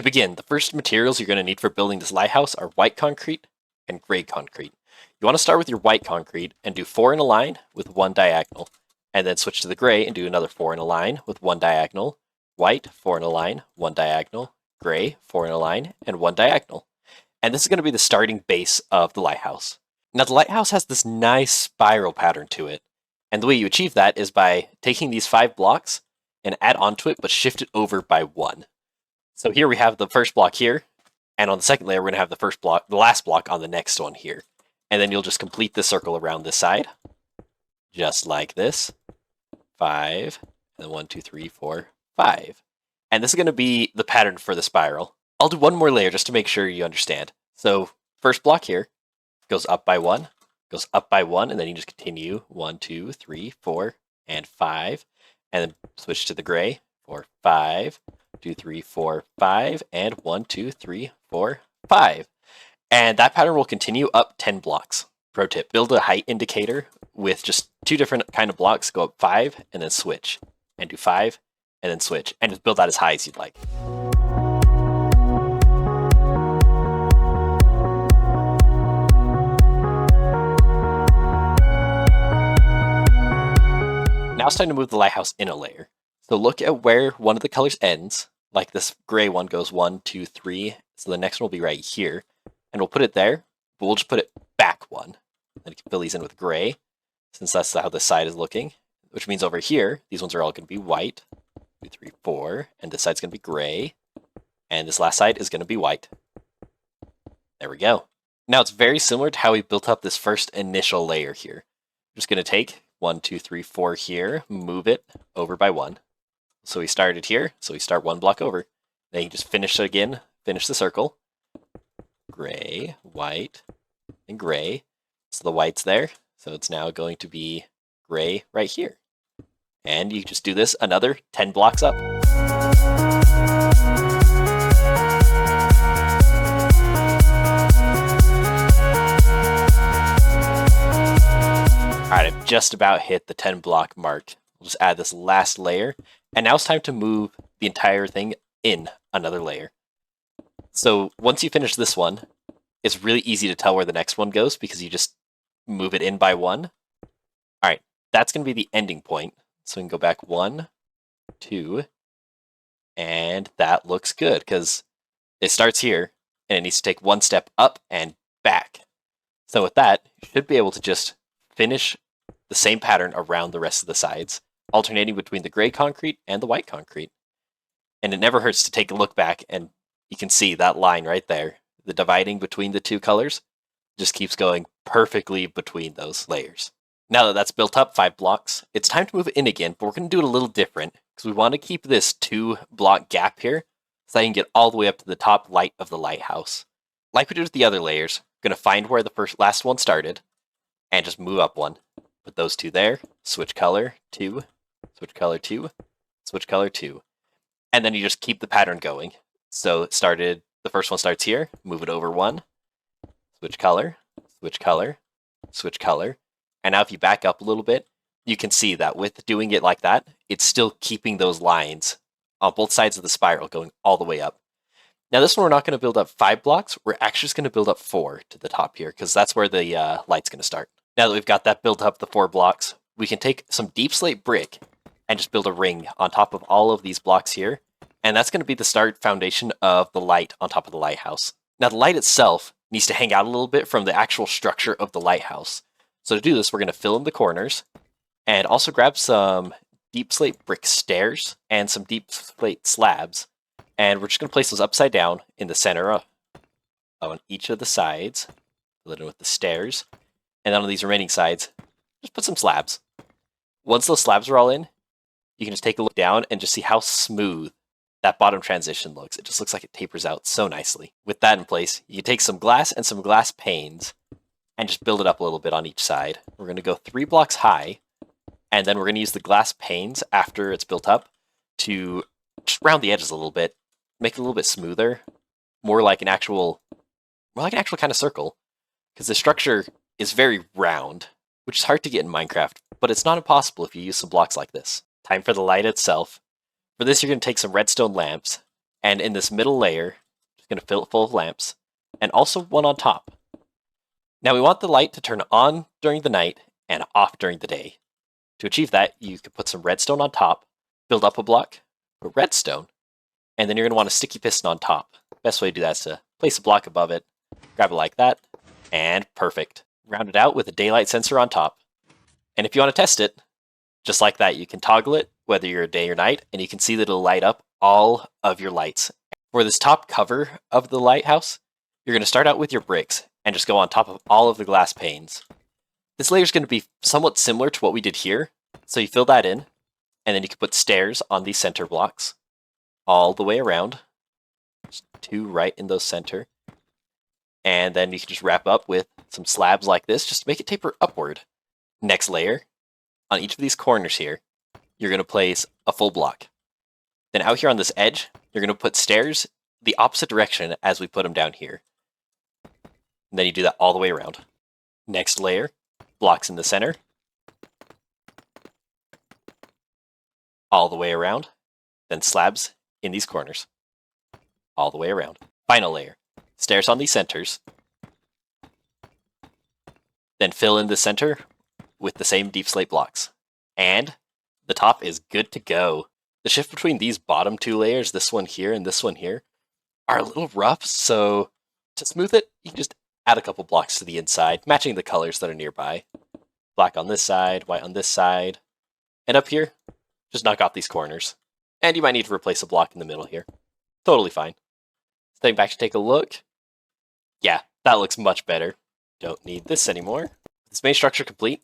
begin, the first materials you're going to need for building this lighthouse are white concrete and gray concrete. You want to start with your white concrete and do 4 in a line with 1 diagonal, and then switch to the gray and do another 4 in a line with 1 diagonal, white 4 in a line, 1 diagonal, gray 4 in a line, and 1 diagonal. And this is going to be the starting base of the lighthouse. Now the lighthouse has this nice spiral pattern to it, and the way you achieve that is by taking these 5 blocks and add onto it, but shift it over by 1. So here we have the first block here, and on the second layer we're going to have the last block on the next one here. And then you'll just complete the circle around this side, just like this. 5, and then 1, 2, 3, 4, 5. And this is going to be the pattern for the spiral. I'll do one more layer just to make sure you understand. So first block here goes up by 1, goes up by 1, and then you just continue 1, 2, 3, 4, and 5. And then switch to the gray, 4, 5, 2, 3, 4, 5, and 1, 2, 3, 4, 5. And that pattern will continue up 10 blocks. Pro tip, build a height indicator with just 2 different kind of blocks, go up 5, and then switch. And do 5, and then switch. And just build that as high as you'd like. Now it's time to move the lighthouse in a layer. So look at where one of the colors ends, like this gray one goes 1, 2, 3, so the next one will be right here, and we'll put it there, but we'll just put it back 1. Then you can fill these in with gray, since that's how this side is looking, which means over here, these ones are all going to be white, 2, 3, 4, and this side's going to be gray, and this last side is going to be white. There we go. Now it's very similar to how we built up this first initial layer here. We're just going to take 1, 2, 3, 4 here, move it over by 1. So we started here, so we start 1 block over. Then you just finish it again, finish the circle. Gray, white, and gray. So the white's there, so it's now going to be gray right here. And you just do this another 10 blocks up. Alright, I've just about hit the 10 block mark. We'll just add this last layer. And now it's time to move the entire thing in another layer. So once you finish this one, it's really easy to tell where the next one goes because you just move it in by 1. Alright, that's going to be the ending point. So we can go back 1, 2, and that looks good because it starts here and it needs to take 1 step up and back. So with that, you should be able to just finish the same pattern around the rest of the sides, alternating between the gray concrete and the white concrete. And it never hurts to take a look back and you can see that line right there. The dividing between the 2 colors just keeps going perfectly between those layers. Now that that's built up 5 blocks, it's time to move it in again, but we're going to do it a little different because we want to keep this 2 block gap here so that you can get all the way up to the top light of the lighthouse. Like we did with the other layers, we're going to find where the last one started and just move up 1. Put those 2 there, switch color, 2, switch color, 2, switch color, 2. And then you just keep the pattern going. So it started, the first one starts here, move it over 1, switch color, switch color, switch color. And now if you back up a little bit, you can see that with doing it like that, it's still keeping those lines on both sides of the spiral going all the way up. Now this one we're not going to build up 5 blocks, we're actually just going to build up 4 to the top here, because that's where the light's going to start. Now that we've got that built up, the 4 blocks, we can take some deep slate brick and just build a ring on top of all of these blocks here. And that's going to be the start foundation of the light on top of the lighthouse. Now the light itself needs to hang out a little bit from the actual structure of the lighthouse. So to do this, we're going to fill in the corners and also grab some deep slate brick stairs and some deep slate slabs. And we're just going to place those upside down in the center on each of the sides, fill it in with the stairs. And then on these remaining sides, just put some slabs. Once those slabs are all in, you can just take a look down and just see how smooth that bottom transition looks. It just looks like it tapers out so nicely. With that in place, you take some glass and some glass panes and just build it up a little bit on each side. We're going to go 3 blocks high, and then we're going to use the glass panes after it's built up to just round the edges a little bit, make it a little bit smoother, more like an actual kind of circle, because the structure is very round, which is hard to get in Minecraft, but it's not impossible if you use some blocks like this. Time for the light itself. For this, you're going to take some redstone lamps, And in this middle layer, just going to fill it full of lamps, and also one on top. Now we want the light to turn on during the night and off during the day. To achieve that, you can put some redstone on top, build up a block, put redstone, and then you're going to want a sticky piston on top. Best way to do that is to place a block above it, grab it like that, and perfect. Round it out with a daylight sensor on top. And if you want to test it, just like that, you can toggle it, whether you're day or night, and you can see that it'll light up all of your lights. For this top cover of the lighthouse, you're going to start out with your bricks and just go on top of all of the glass panes. This layer is going to be somewhat similar to what we did here, so you fill that in, and then you can put stairs on these center blocks all the way around. Just 2 right in those center. And then you can just wrap up with some slabs like this, just to make it taper upward. Next layer, on each of these corners here, you're going to place a full block. Then out here on this edge, you're going to put stairs the opposite direction as we put them down here. And then you do that all the way around. Next layer, blocks in the center. All the way around. Then slabs in these corners. All the way around. Final layer, stairs on these centers. Then fill in the center with the same deep slate blocks. And the top is good to go. The shift between these bottom 2 layers, this one here and this one here, are a little rough, so to smooth it, you can just add a couple blocks to the inside, matching the colors that are nearby. Black on this side, white on this side. And up here, just knock off these corners. And you might need to replace a block in the middle here. Totally fine. Staying back to take a look. Yeah, that looks much better. Don't need this anymore. This main structure complete,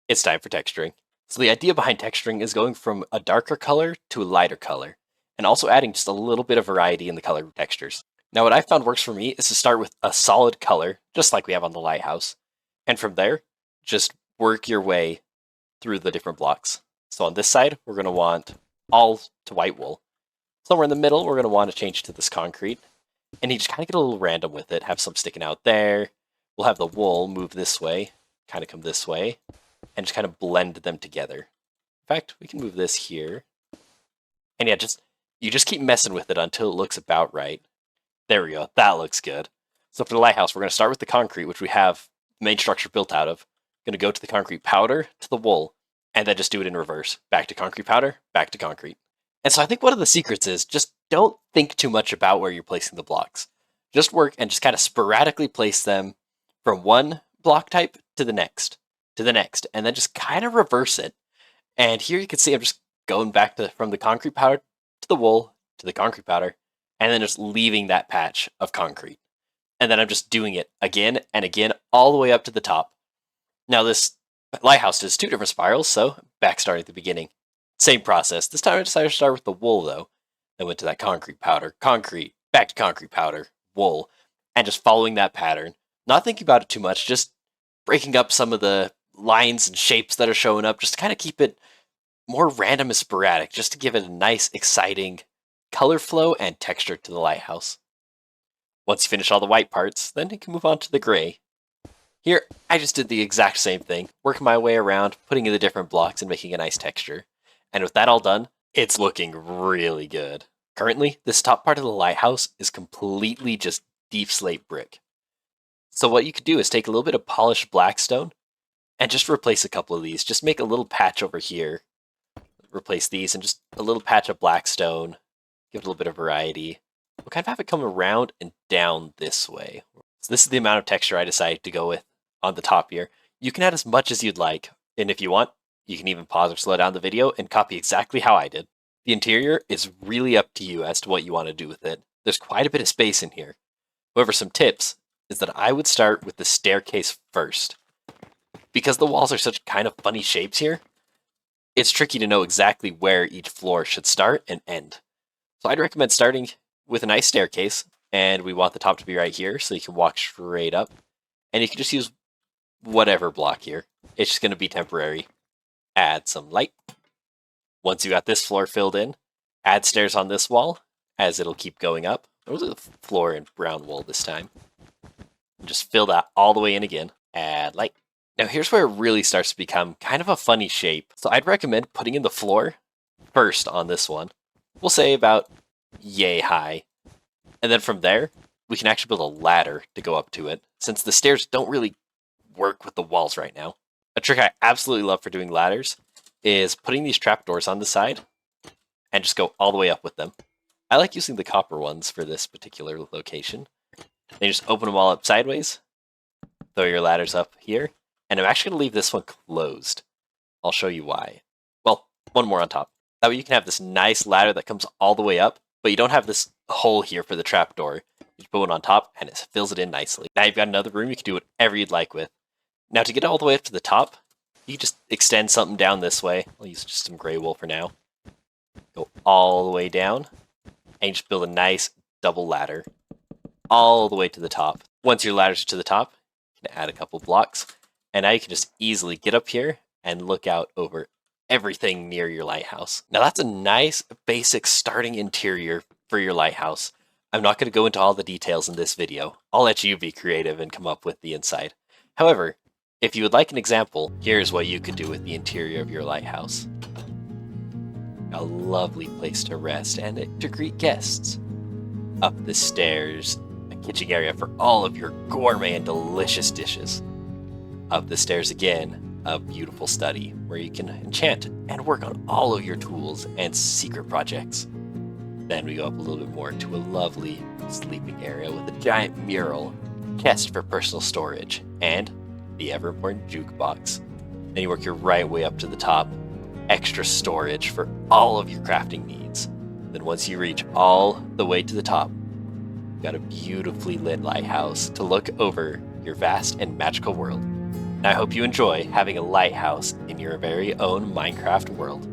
it's time for texturing. So the idea behind texturing is going from a darker color to a lighter color, and also adding just a little bit of variety in the color textures. Now what I found works for me is to start with a solid color, just like we have on the lighthouse, and from there, just work your way through the different blocks. So on this side, we're going to want all to white wool. Somewhere in the middle, we're going to want to change to this concrete, and you just kind of get a little random with it, have some sticking out there. We'll have the wool move this way, kind of come this way, and just kind of blend them together. In fact, we can move this here. And yeah, you just keep messing with it until it looks about right. There we go. That looks good. So for the lighthouse, we're going to start with the concrete, which we have the main structure built out of. Going to go to the concrete powder, to the wool, and then just do it in reverse. Back to concrete powder, back to concrete. And so I think one of the secrets is just don't think too much about where you're placing the blocks. Just work and just kind of sporadically place them from one block type to the next, and then just kind of reverse it. And here you can see I'm just going back from the concrete powder to the wool to the concrete powder, and then just leaving that patch of concrete. And then I'm just doing it again and again all the way up to the top. Now this lighthouse does 2 different spirals, so back starting at the beginning. Same process. This time I decided to start with the wool though. Then went to that concrete powder, concrete, back to concrete powder, wool, and just following that pattern. Not thinking about it too much, just breaking up some of the lines and shapes that are showing up, just to kind of keep it more random and sporadic, just to give it a nice, exciting color flow and texture to the lighthouse. Once you finish all the white parts, then you can move on to the gray. Here, I just did the exact same thing, working my way around, putting in the different blocks and making a nice texture. And with that all done, it's looking really good. Currently, this top part of the lighthouse is completely just deep slate brick. So what you could do is take a little bit of polished blackstone and just replace a couple of these. Just make a little patch over here. Replace these and just a little patch of blackstone. Give it a little bit of variety. We'll kind of have it come around and down this way. So this is the amount of texture I decided to go with on the top here. You can add as much as you'd like. And if you want, you can even pause or slow down the video and copy exactly how I did. The interior is really up to you as to what you want to do with it. There's quite a bit of space in here. However, some tips is that I would start with the staircase first. Because the walls are such kind of funny shapes here, it's tricky to know exactly where each floor should start and end. So I'd recommend starting with a nice staircase, and we want the top to be right here so you can walk straight up. And you can just use whatever block here. It's just going to be temporary. Add some light. Once you got this floor filled in, add stairs on this wall, as it'll keep going up. Those are the floor in brown wool this time. And just fill that all the way in again. Add light. Now here's where it really starts to become kind of a funny shape. So I'd recommend putting in the floor first on this one. We'll say about yay high. And then from there, we can actually build a ladder to go up to it, since the stairs don't really work with the walls right now. A trick I absolutely love for doing ladders is putting these trapdoors on the side and just go all the way up with them. I like using the copper ones for this particular location. Then you just open them all up sideways, throw your ladders up here, and I'm actually going to leave this one closed. I'll show you why. Well, one more on top. That way you can have this nice ladder that comes all the way up, but you don't have this hole here for the trapdoor. You put one on top, and it fills it in nicely. Now you've got another room you can do whatever you'd like with. Now to get all the way up to the top, you just extend something down this way. I'll use just some gray wool for now. Go all the way down, and you just build a nice double ladder all the way to the top. Once your ladders are to the top, you can add a couple blocks, and now you can just easily get up here and look out over everything near your lighthouse. Now that's a nice basic starting interior for your lighthouse. I'm not going to go into all the details in this video. I'll let you be creative and come up with the inside. However, if you would like an example, here's what you could do with the interior of your lighthouse. A lovely place to rest and to greet guests. Up the stairs, a kitchen area for all of your gourmet and delicious dishes. Up the stairs again, a beautiful study where you can enchant and work on all of your tools and secret projects. Then we go up a little bit more to a lovely sleeping area with a giant mural, chest for personal storage, and the ever-important jukebox. Then you work your right way up to the top, extra storage for all of your crafting needs. Then once you reach all the way to the top, you've got a beautifully lit lighthouse to look over your vast and magical world. And I hope you enjoy having a lighthouse in your very own Minecraft world.